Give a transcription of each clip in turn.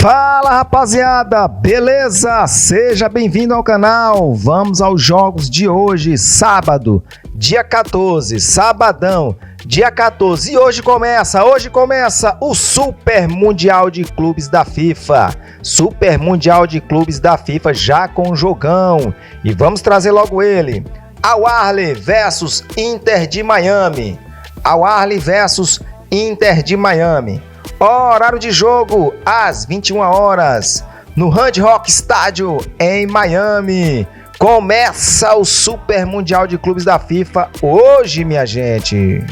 Fala rapaziada, beleza? Seja bem-vindo ao canal. Vamos aos jogos de hoje, sábado, dia 14, sabadão, dia 14. E hoje começa o Super Mundial de Clubes da FIFA. Super Mundial de Clubes da FIFA já com jogão. E vamos trazer logo ele. Al-Ahly versus Inter de Miami. Al-Ahly versus Inter de Miami. Horário de jogo, às 21 horas, no Hard Rock Stadium, em Miami. Começa o Super Mundial de Clubes da FIFA hoje, minha gente.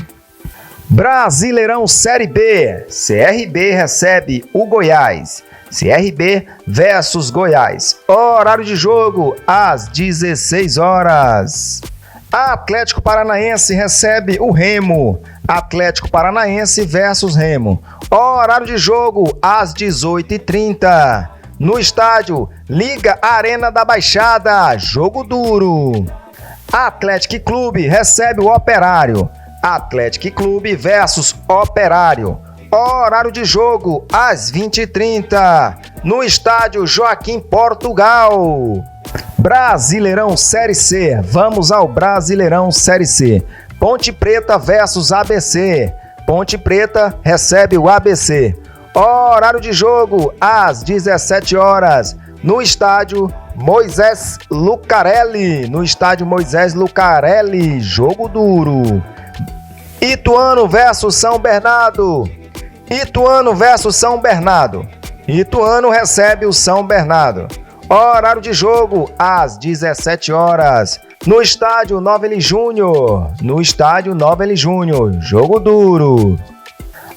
Brasileirão Série B. CRB recebe o Goiás. CRB versus Goiás. Horário de jogo, às 16 horas. Atlético Paranaense recebe o Remo. Atlético Paranaense versus Remo. Horário de jogo, às 18h30. No estádio Liga Arena da Baixada. Jogo duro. Atlético Clube recebe o Operário. Atlético Clube versus Operário. Horário de jogo, às 20h30. No estádio Joaquim Portugal. Brasileirão Série C. Vamos ao Brasileirão Série C. Ponte Preta versus ABC. Ponte Preta recebe o ABC. Horário de jogo, às 17 horas. No estádio Moisés Lucarelli. No estádio Moisés Lucarelli. Jogo duro. Ituano versus São Bernardo. Ituano versus São Bernardo. Ituano recebe o São Bernardo. Horário de jogo, às 17 horas. No estádio Novelli Júnior. No estádio Novelli Júnior. Jogo duro.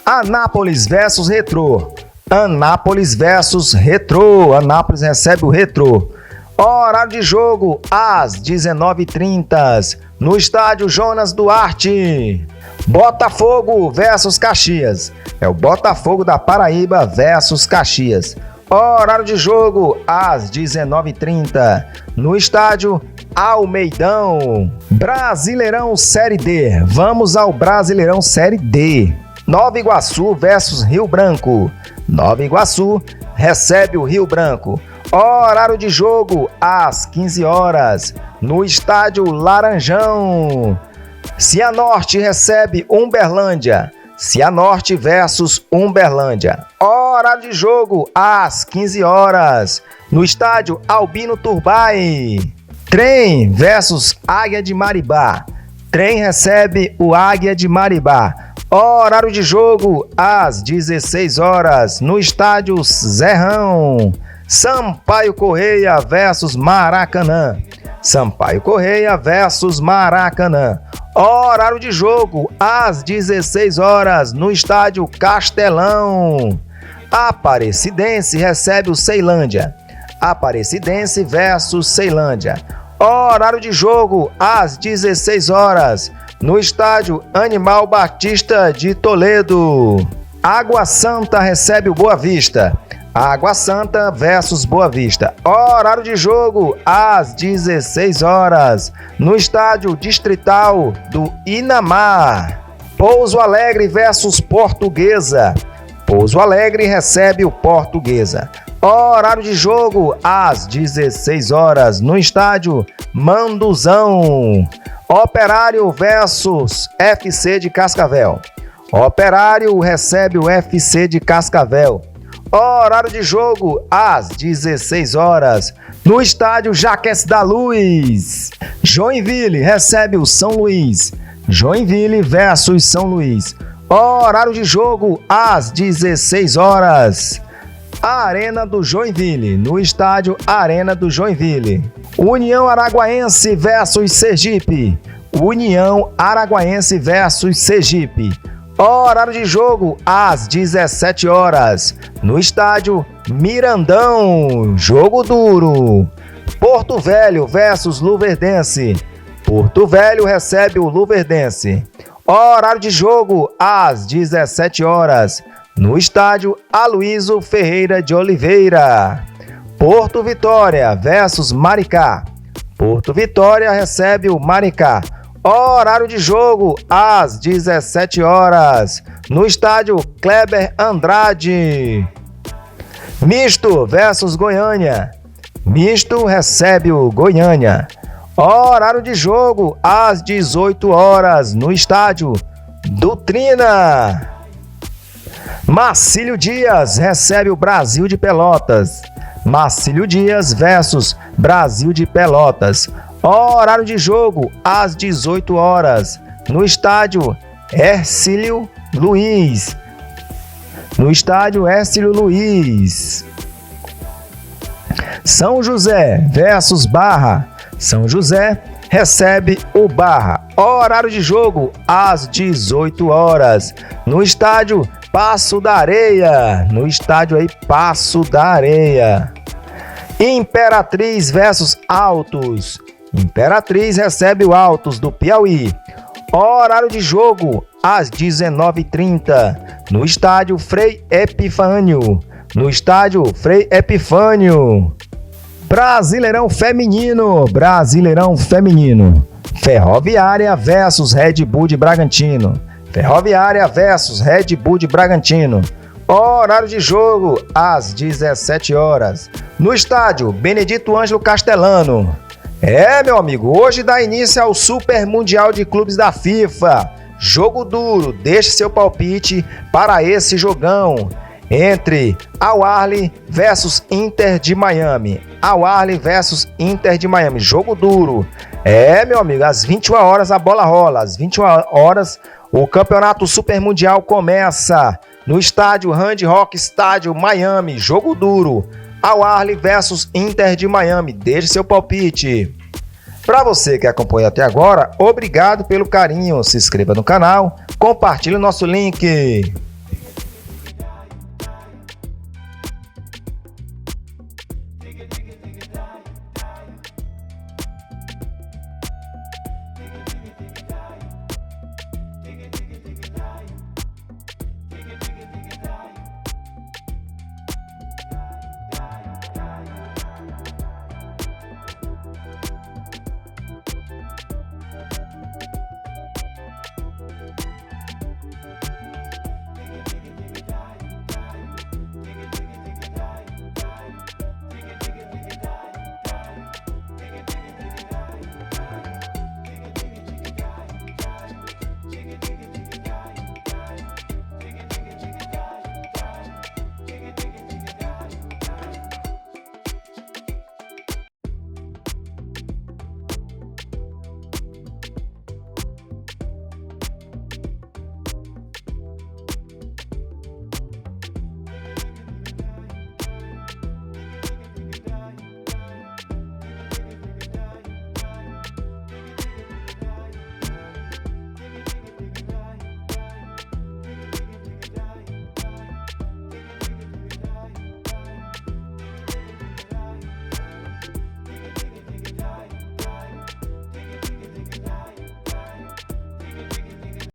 Anápolis versus Retrô. Anápolis versus Retrô. Anápolis recebe o Retrô. Horário de jogo, às 19h30. No estádio Jonas Duarte. Botafogo versus Caxias. É o Botafogo da Paraíba versus Caxias. Horário de jogo, às 19h30. No estádio Almeidão. Brasileirão Série D. Vamos ao Brasileirão Série D. Nova Iguaçu versus Rio Branco. Nova Iguaçu recebe o Rio Branco. Horário de jogo, às 15 horas. No estádio Laranjão. Cianorte recebe Uberlândia. Cianorte versus Uberlândia. Horário de jogo, às 15 horas. No estádio Albino Turbay. Trem versus Águia de Maribá. Trem recebe o Águia de Maribá. Horário de jogo, às 16 horas. No estádio Zerrão. Sampaio Correia versus Maracanã. Sampaio Correia versus Maracanã. Horário de jogo, às 16 horas, no estádio Castelão. Aparecidense recebe o Ceilândia. Aparecidense versus Ceilândia. Horário de jogo, às 16 horas, no estádio Animal Batista de Toledo. Água Santa recebe o Boa Vista. Água Santa versus Boa Vista. Horário de jogo, às 16 horas, no estádio Distrital do Inamar. Pouso Alegre versus Portuguesa. Pouso Alegre recebe o Portuguesa. Horário de jogo, às 16 horas, no estádio Manduzão. Operário versus FC de Cascavel. Operário recebe o FC de Cascavel. Horário de jogo, às 16 horas, no estádio Jaques da Luz. Joinville recebe o São Luís. Joinville versus São Luís. Horário de jogo, às 16 horas. Arena do Joinville, no estádio Arena do Joinville. União Araguaense versus Sergipe. União Araguaense versus Sergipe. Horário de jogo, às 17 horas. No estádio Mirandão. Jogo duro. Porto Velho versus Luverdense. Porto Velho recebe o Luverdense. Horário de jogo, às 17 horas. No estádio Aloísio Ferreira de Oliveira. Porto Vitória versus Maricá. Porto Vitória recebe o Maricá. Horário de jogo, às 17 horas, no estádio Kleber Andrade. Misto versus Goiânia. Misto recebe o Goiânia. Horário de jogo às 18 horas no estádio Dutrina. Marcílio Dias recebe o Brasil de Pelotas. Marcílio Dias versus Brasil de Pelotas. Horário de jogo às 18 horas no estádio Hercílio Luiz. No estádio Hercílio Luiz. São José versus Barra. São José recebe o Barra. Horário de jogo às 18 horas no estádio Passo da Areia. No estádio aí Passo da Areia. Imperatriz versus Altos. Imperatriz recebe o Altos do Piauí. Horário de jogo às 19h30 no estádio Frei Epifânio. No estádio Frei Epifânio. Brasileirão Feminino. Brasileirão Feminino. Ferroviária versus Red Bull de Bragantino. Ferroviária versus Red Bull de Bragantino. Horário de jogo às 17 horas no estádio Benedito Ângelo Castelano. Meu amigo, hoje dá início ao Super Mundial de Clubes da FIFA. Jogo duro, deixe seu palpite para esse jogão entre Al Ahly versus Inter de Miami. Al Ahly versus Inter de Miami, jogo duro. Meu amigo, às 21 horas a bola rola, às 21 horas o Campeonato Super Mundial começa no estádio Hard Rock Stadium, Miami, jogo duro. Al Ahly versus Inter de Miami, deixe seu palpite. Para você que acompanhou até agora, obrigado pelo carinho, se inscreva no canal, compartilhe o nosso link. Dig it down.